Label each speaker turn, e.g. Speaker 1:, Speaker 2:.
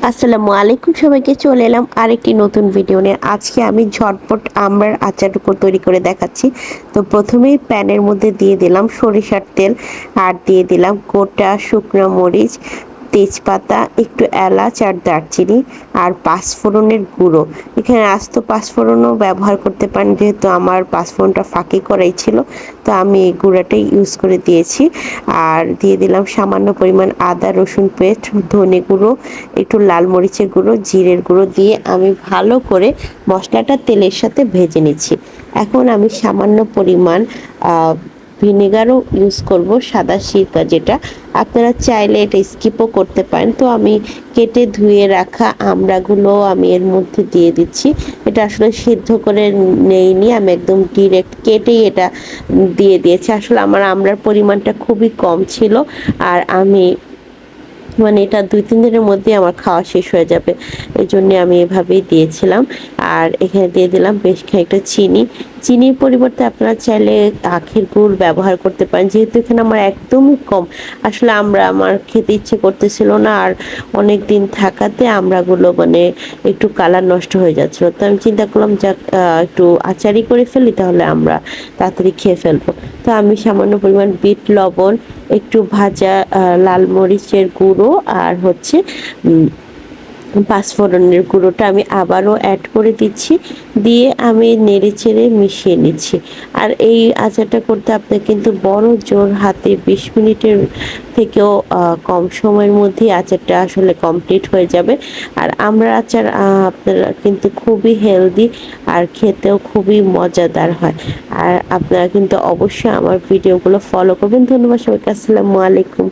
Speaker 1: আসসালামু আলাইকুম, সবাইকে চলে এলাম আরেকটি নতুন ভিডিও নিয়ে। আজকে আমি ঝটপট আমড়ার আচার তৈরি করে দেখাচ্ছি। তো প্রথমেই প্যানের মধ্যে দিয়ে দিলাম সরিষার তেল, আর দিয়ে দিলাম গোটা শুকনো মরিচ, তেজপাতা, একটু এলাচ আর দারচিনি, আর পাঁচফোড়নের গুঁড়ো। এখানে আস্ত পাঁচফোড়নও ব্যবহার করতে পারেন, যেহেতু আমার পাঁচফোড়নটা ফাঁকি করাই ছিল, তো আমি এই গুঁড়াটাই ইউজ করে দিয়েছি। আর দিয়ে দিলাম সামান্য পরিমাণ আদা রসুন পেস্ট, ধনে গুঁড়ো, একটু লাল মরিচের গুঁড়ো, জিরের গুঁড়ো দিয়ে আমি ভালো করে মশলাটা তেলের সাথে ভেজে নিচ্ছি। এখন আমি সামান্য পরিমাণ ভিনেগারও ইউজ করব, সাদা সিরকা যেটা। আপনারা চাইলে এটা স্কিপও করতে পারেন। তো আমি কেটে ধুয়ে রাখা আমড়াগুলো আমি এর মধ্যে দিয়ে দিচ্ছি। এটা আসলে সিদ্ধ করে নেইনি, আমি একদম ডিরেক্ট কেটেই এটা দিয়ে দিয়েছি। আসলে আমার আমড়ার পরিমাণটা খুবই কম ছিল, আর আমি এটা 2-3 দিনের মধ্যে আমার খাওয়া শেষ হয়ে যাবে, এই জন্য আমি এভাবেই দিয়েছিলাম। আর এখানে দিয়ে দিলাম বেশ খানিকটা চিনি। চিনির পরিবর্তে আপনারা চাইলে আখের গুড় ব্যবহার করতে পারেন, যেহেতু এখানে আমার একদমই কম। আসলে আমার খেতে ইচ্ছে করতেছিল না, আর অনেক দিন থাকাতে আমড়াগুলো একটু কালার নষ্ট হয়ে যাচ্ছিলো। তো আমি চিন্তা করলাম যাক, একটু আচারি করে ফেলি, তাহলে আমরা তাড়াতাড়ি খেয়ে ফেলবো। তো আমি সামান্য পরিমাণ বিট লবণ, একটু ভাজা লাল মরিচের গুঁড়ো, আর পাঁচফোড়নের গুঁড়োটা আমি আবারও অ্যাড করে দিচ্ছি। দিয়ে আমি নেড়ে চেড়ে মিশিয়ে নিচ্ছি। আর এই আচারটা করতে আপনার কিন্তু বড় জোর হাতে 20 মিনিটের থেকেও কম সময়ের মধ্যেই আচারটা আসলে কমপ্লিট হয়ে যাবে। আর আমরা আচার আপনারা কিন্তু খুবই হেলদি, আর খেতেও খুবই মজাদার হয়। আর আপনারা কিন্তু অবশ্যই আমার ভিডিওগুলো ফলো করবেন। ধন্যবাদ সবাইকে। আসসালামু আলাইকুম।